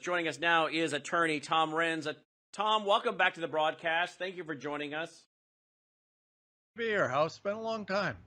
Joining us now is attorney Tom Renz. Tom, welcome back to the broadcast. Thank you for joining us. Be here, House. It's been a long time.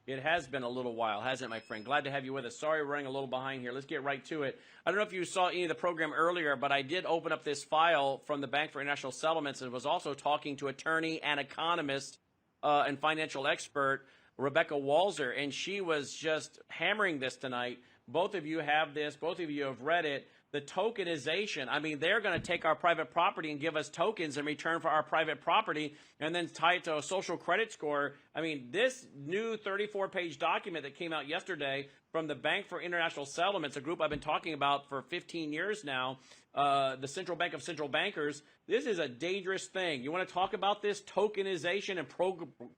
It has been a little while, hasn't it, my friend? Glad to have you with us. Sorry we're running a little behind here. Let's get right to it. I don't know if you saw any of the program earlier, but I did open up this file from the Bank for International Settlements and was also talking to attorney and economist and financial expert Rebecca Walzer, and she was just hammering this tonight. Both of you have this. Both of you have read it. The tokenization. I mean, they're going to take our private property and give us tokens in return for our private property and then tie it to a social credit score. I mean, this new 34-page document that came out yesterday from the Bank for International Settlements, a group I've been talking about for 15 years now, the Central Bank of Central Bankers, this is a dangerous thing. You want to talk about this tokenization and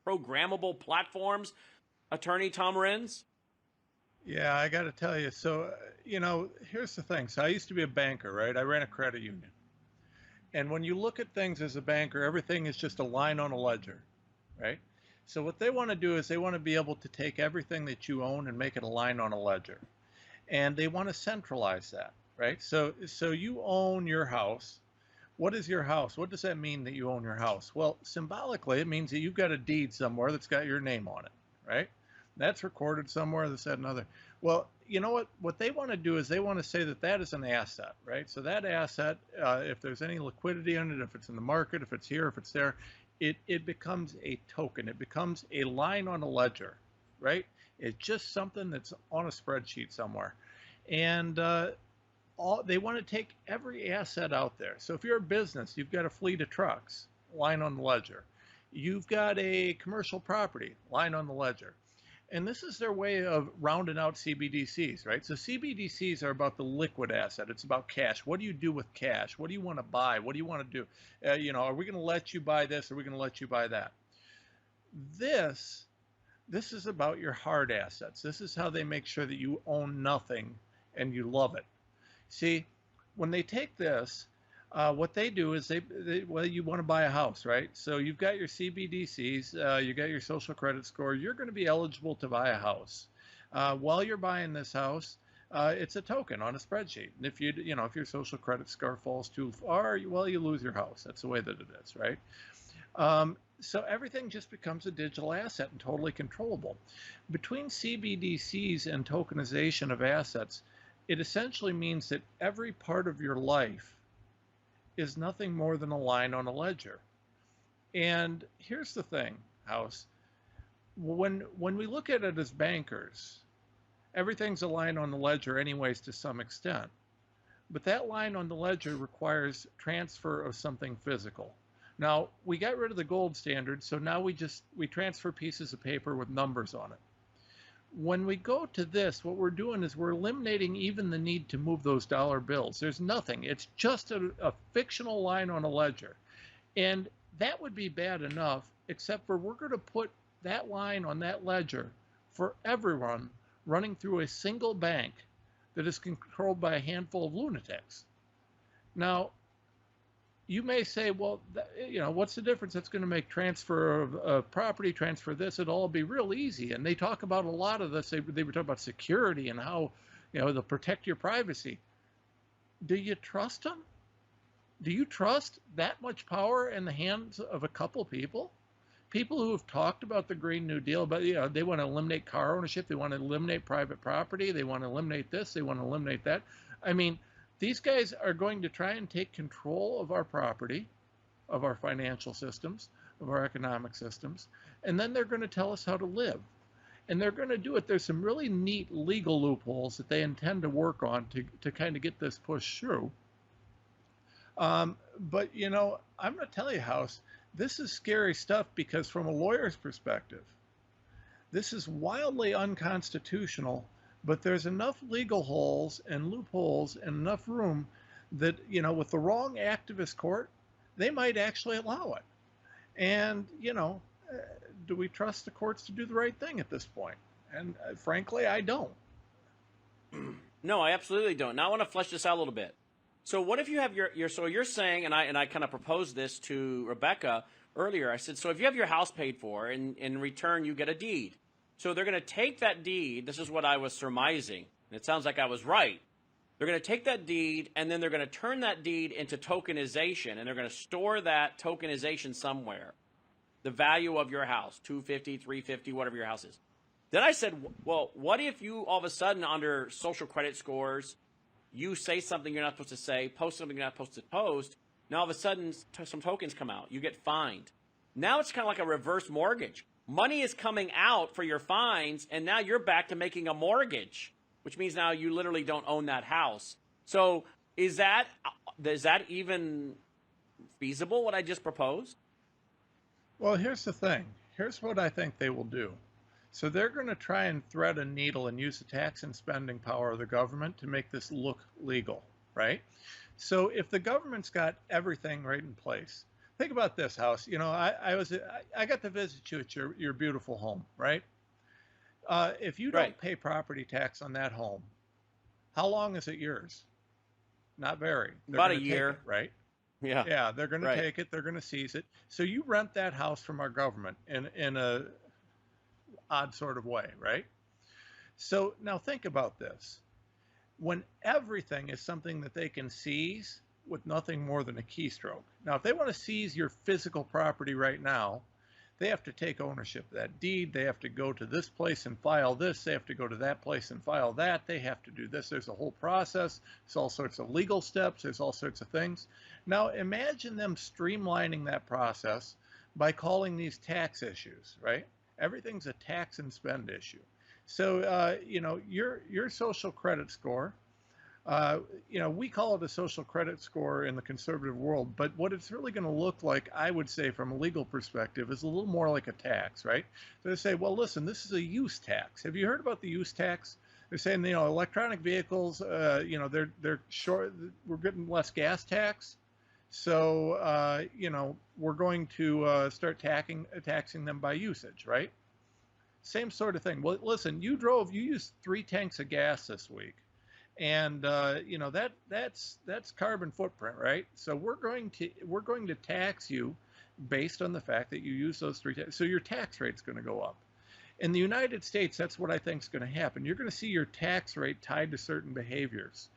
programmable platforms, attorney Tom Renz? Yeah, I got to tell you. So, here's the thing. So I used to be a banker, right? I ran a credit union. And when you look at things as a banker, everything is just a line on a ledger, right? So what they want to do is they want to be able to take everything that you own and make it a line on a ledger. And they want to centralize that, right? So you own your house. What is your house? What does that mean that you own your house? Well, symbolically, it means that you've got a deed somewhere that's got your name on it, right? That's recorded somewhere, this, that, and other. Well, you know what? What they want to do is they want to say that that is an asset, right? So that asset, if there's any liquidity in it, if it's in the market, if it's here, if it's there, it becomes a token. It becomes a line on a ledger, right? It's just something that's on a spreadsheet somewhere. And they want to take every asset out there. So if you're a business, you've got a fleet of trucks, line on the ledger. You've got a commercial property, line on the ledger. And this is their way of rounding out CBDCs, right? So CBDCs are about the liquid asset. It's about cash. What do you do with cash? What do you want to buy? What do you want to do? Are we going to let you buy this? Are we going to let you buy that? This is about your hard assets. This is how they make sure that you own nothing and you love it. See, when they take this, what they do is well, you want to buy a house, right? So you've got your CBDCs, you got your social credit score. You're going to be eligible to buy a house. While you're buying this house, it's a token on a spreadsheet. And if if your social credit score falls too far, well, you lose your house. That's the way that it is, right? So everything just becomes a digital asset and totally controllable. Between CBDCs and tokenization of assets, it essentially means that every part of your life is nothing more than a line on a ledger. And here's the thing, House. When we look at it as bankers, everything's a line on the ledger anyways to some extent. But that line on the ledger requires transfer of something physical. Now, we got rid of the gold standard, so now we transfer pieces of paper with numbers on it. When we go to this, what we're doing is we're eliminating even the need to move those dollar bills. There's nothing. It's just a fictional line on a ledger. And that would be bad enough, except for we're going to put that line on that ledger for everyone running through a single bank that is controlled by a handful of lunatics. Now, you may say, well, what's the difference? That's going to make transfer of property, transfer this, it'll all be real easy. And they talk about a lot of this. They were talking about security and how, they'll protect your privacy. Do you trust them? Do you trust that much power in the hands of a couple people? People who have talked about the Green New Deal, but they want to eliminate car ownership, they want to eliminate private property, they want to eliminate this, they want to eliminate that. I mean, these guys are going to try and take control of our property, of our financial systems, of our economic systems, and then they're going to tell us how to live. And thgoing to do it. There's some really neat legal loopholes that they intend to work on to kind of get this pushed through. But, I'm going to tell you, House, this is scary stuff because from a lawyer's perspective, this is wildly unconstitutional. But there's enough legal holes and loopholes and enough room that, with the wrong activist court, they might actually allow it. And, do we trust the courts to do the right thing at this point? And frankly, I don't. No, I absolutely don't. Now I want to flesh this out a little bit. So what if you have so you're saying, and I kind of proposed this to Rebecca earlier, I said, so if you have your house paid for and in return you get a deed. So they're going to take that deed. This is what I was surmising. And it sounds like I was right. They're going to take that deed and then they're going to turn that deed into tokenization, and they're going to store that tokenization somewhere. The value of your house, 250, 350, whatever your house is. Then I said, well, what if you all of a sudden under social credit scores, you say something you're not supposed to say, post something you're not supposed to post. Now all of a sudden some tokens come out. You get fined. Now it's kind of like a reverse mortgage. Money is coming out for your fines, and now you're back to making a mortgage, which means now you literally don't own that house. So is that even feasible, what I just proposed? Well, here's the thing. Here's what I think they will do. So they're going to try and thread a needle and use the tax and spending power of the government to make this look legal, right? So if the government's got everything right in place, think about this house. You know, I got to visit you at your beautiful home, right? If you don't pay property tax on that home, how long is it yours? Not very. They're About a gonna year, take it, right? Yeah. Yeah, they're going to take it. They're going to seize it. So you rent that house from our government in a odd sort of way, right? So now think about this. When everything is something that they can seize with nothing more than a keystroke. Now, if they want to seize your physical property right now, they have to take ownership of that deed. They have to go to this place and file this. They have to go to that place and file that. They have to do this. There's a whole process. There's all sorts of legal steps. There's all sorts of things. Now, imagine them streamlining that process by calling these tax issues, right? Everything's a tax and spend issue. So, you know, your social credit score, you know, we call it a social credit score in the conservative world, but what it's really going to look like, I would say, from a legal perspective, is a little more like a tax, right? So they say, well, listen, this is a use tax. Have you heard about the use tax? They're saying, you know, electronic vehicles, you know, they're short. We're getting less gas tax, so you know, we're going to start taxing them by usage, right? Same sort of thing. Well, listen, you used 3 tanks of gas this week. And you know, that's carbon footprint, right? So we're going to tax you based on the fact that you use those 3 tanks. So your tax rate's going to go up. In the United States, that's what I think is going to happen. You're going to see your tax rate tied to certain behaviors.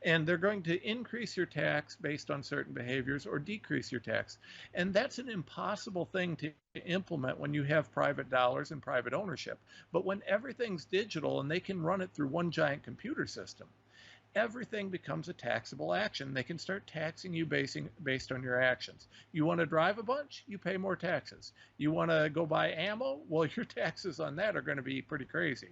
And they're going to increase your tax based on certain behaviors or decrease your tax. And that's an impossible thing to implement when you have private dollars and private ownership. But when everything's digital and they can run it through one giant computer system, everything becomes a taxable action. They can start taxing you based on your actions. You want to drive a bunch, you pay more taxes. You want to go buy ammo, well, your taxes on that are going to be pretty crazy.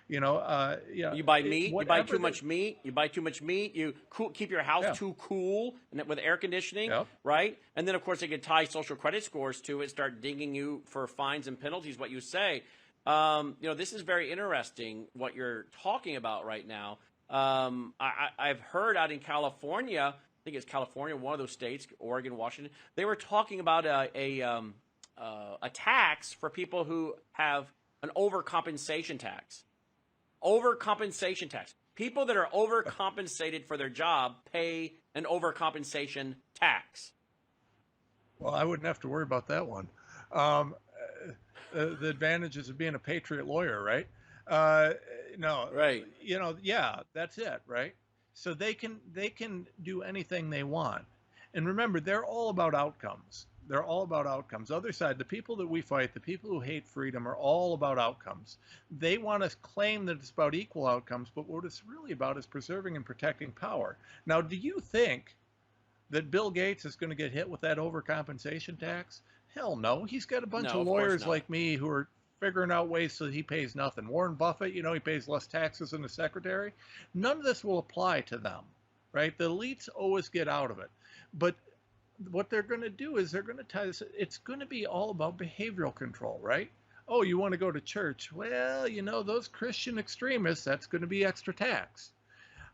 You know, you buy meat, you buy too much meat, you buy too much meat, you keep your house too cool and with air conditioning, right? And then, of course, they can tie social credit scores to it, start dinging you for fines and penalties, what you say. You know, this is very interesting what you're talking about right now. I've heard out in California, I think it's California, one of those states, Oregon, Washington, they were talking about a tax for people who have an overcompensation tax. Overcompensation tax. People that are overcompensated for their job pay an overcompensation tax. Well, I wouldn't have to worry about that one. The advantages of being a patriot lawyer, right? No, right. You know, yeah, that's it, right? So they can do anything they want. And remember, they're all about outcomes. They're all about outcomes. Other side, the people that we fight, the people who hate freedom, are all about outcomes. They want to claim that it's about equal outcomes, but what it's really about is preserving and protecting power. Now, do you think that Bill Gates is going to get hit with that overcompensation tax? Hell no. He's got a bunch of lawyers like me who are figuring out ways so he pays nothing. Warren Buffett, you know, he pays less taxes than the secretary. None of this will apply to them, right? The elites always get out of it. But what they're going to do is they're going to tie this. It's going to be all about behavioral control, right? Oh, you want to go to church? Well, you know, those Christian extremists, that's going to be extra tax.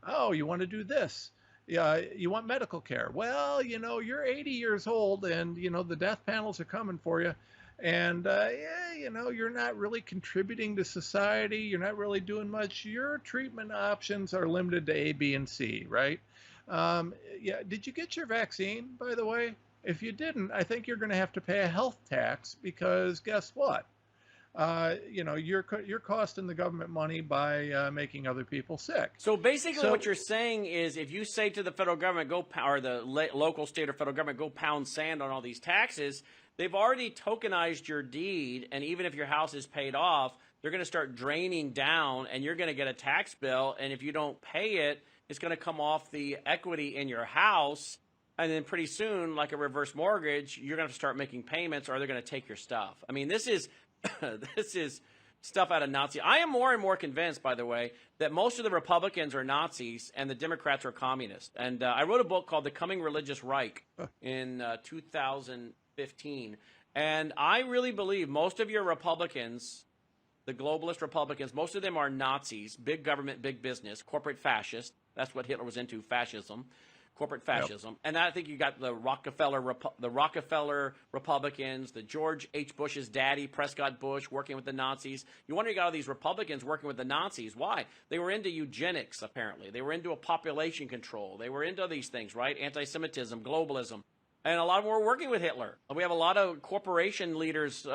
Oh, you want to do this? Yeah, you want medical care? Well, you know, you're 80 years old and, you know, the death panels are coming for you. And, yeah, you know, you're not really contributing to society. You're not really doing much. Your treatment options are limited to A, B, and C, right? Yeah, did you get your vaccine, by the way? If you didn't, I think you're going to have to pay a health tax because guess what? you're costing the government money by making other people sick. So basically, So what you're saying is, if you say to the federal government, or the local, state, or federal government, go pound sand on all these taxes, they've already tokenized your deed, and even if your house is paid off, they're going to start draining down, and you're going to get a tax bill, and if you don't pay it, it's going to come off the equity in your house, and then pretty soon, like a reverse mortgage, you're going to have to start making payments, or they're going to take your stuff. I mean, this is this is stuff out of Nazi. I am more and more convinced, by the way, that most of the Republicans are Nazis and the Democrats are communists. And I wrote a book called The Coming Religious Reich in 2015. And I really believe most of your Republicans, the globalist Republicans, most of them are Nazis, big government, big business, corporate fascists. That's what Hitler was into, fascism. Corporate fascism. Yep. And I think you got the Rockefeller Republicans, the George H. Bush's daddy, Prescott Bush, working with the Nazis. You wonder, you got all these Republicans working with the Nazis. Why? They were into eugenics, apparently. They were into a population control. They were into these things, right? Anti-Semitism, globalism. And a lot of them were working with Hitler. We have a lot of corporation leaders,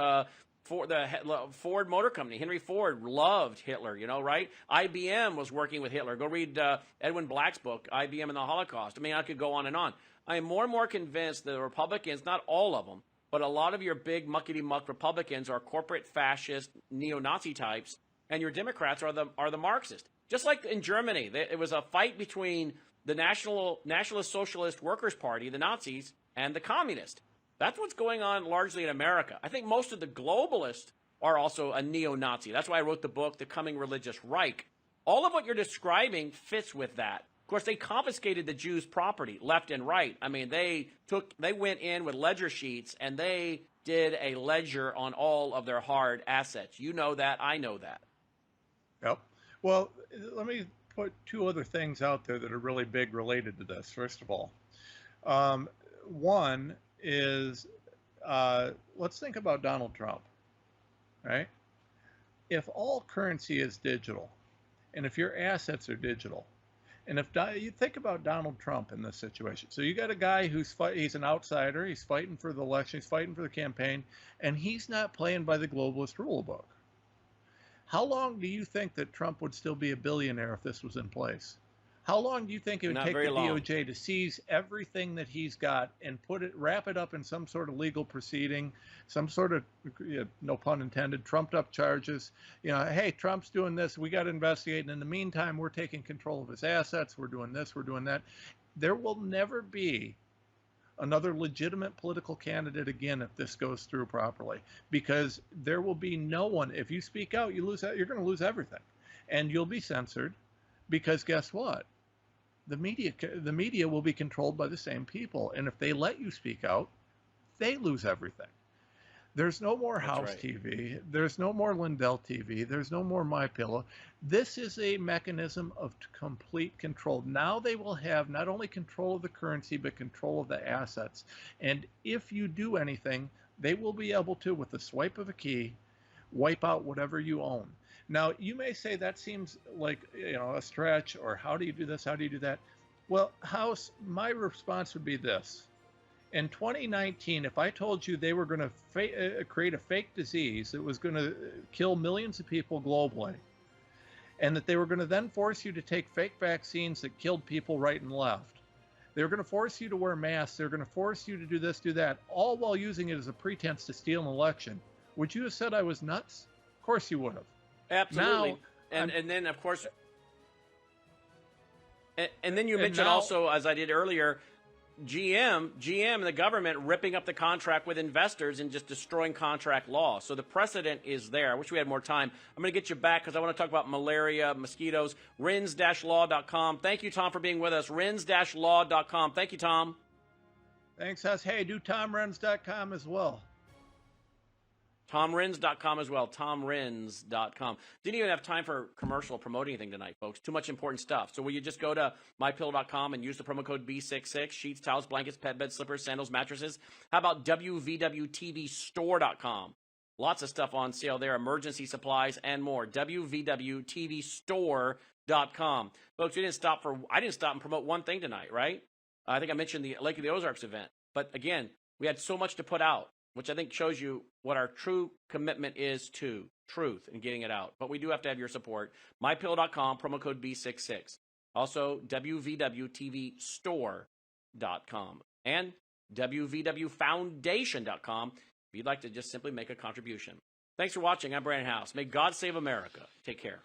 for the Ford Motor Company. Henry Ford loved Hitler, right? IBM was working with Hitler. Go read Edwin Black's book, IBM and the Holocaust. I mean, I could go on and on. I am more and more convinced that the Republicans, not all of them, but a lot of your big muckety-muck Republicans are corporate fascist, neo-Nazi types, and your Democrats are the Marxists. Just like in Germany, it was a fight between the Nationalist Socialist Workers' Party, the Nazis, and the Communists. That's what's going on largely in America. I think most of the globalists are also a neo-Nazi. That's why I wrote the book, The Coming Religious Reich. All of what you're describing fits with that. Of course, they confiscated the Jews' property left and right. I mean, they went in with ledger sheets and they did a ledger on all of their hard assets. You know that. I know that. Yep. Well, let me put two other things out there that are really big related to this. First of all, one is, let's think about Donald Trump, right? If all currency is digital, and if your assets are digital, and if you think about Donald Trump in this situation, so you got a guy he's an outsider, he's fighting for the election, he's fighting for the campaign, and he's not playing by the globalist rule book. How long do you think that Trump would still be a billionaire if this was in place? How long do you think it would take the DOJ to seize everything that he's got and wrap it up in some sort of legal proceeding, some sort of, no pun intended, trumped up charges? Hey, Trump's doing this, we got to investigate. And in the meantime, we're taking control of his assets. We're doing this, we're doing that. There will never be another legitimate political candidate again if this goes through properly, because there will be no one. If you speak out, you're going to lose everything, and you'll be censored, because guess what? The media will be controlled by the same people, and if they let you speak out, they lose everything. There's no more House TV. There's no more Lindell TV. There's no more My Pillow. This is a mechanism of complete control. Now they will have not only control of the currency, but control of the assets. And if you do anything, they will be able to, with the swipe of a key, wipe out whatever you own. Now, you may say that seems like a stretch, or how do you do this? How do you do that? Well, House, my response would be this. In 2019, if I told you they were going to create a fake disease that was going to kill millions of people globally, and that they were going to then force you to take fake vaccines that killed people right and left, they were going to force you to wear masks, they were going to force you to do this, do that, all while using it as a pretense to steal an election, would you have said I was nuts? Of course you would have. Absolutely. Now, and then, of course, and then you mentioned also, as I did earlier, GM and the government ripping up the contract with investors and just destroying contract law. So the precedent is there. I wish we had more time. I'm going to get you back because I want to talk about malaria, mosquitoes. RINS-law.com. Thank you, Tom, for being with us. RINS-law.com. Thank you, Tom. Thanks, Huss. Hey, do TomRINS.com as well. TomRINS.com as well. TomRINS.com. Didn't even have time for commercial promoting anything tonight, folks. Too much important stuff. So will you just go to MyPillow.com and use the promo code B66? Sheets, towels, blankets, pet beds, slippers, sandals, mattresses. How about WVWTVStore.com? Lots of stuff on sale there. Emergency supplies and more. WVWTVStore.com. Folks, I didn't stop and promote one thing tonight, right? I think I mentioned the Lake of the Ozarks event. But again, we had so much to put out. which I think shows you what our true commitment is to truth and getting it out. But we do have to have your support. MyPillow.com, promo code B66. Also, WVWTVstore.com and WVWFoundation.com if you'd like to just simply make a contribution. Thanks for watching. I'm Brandon House. May God save America. Take care.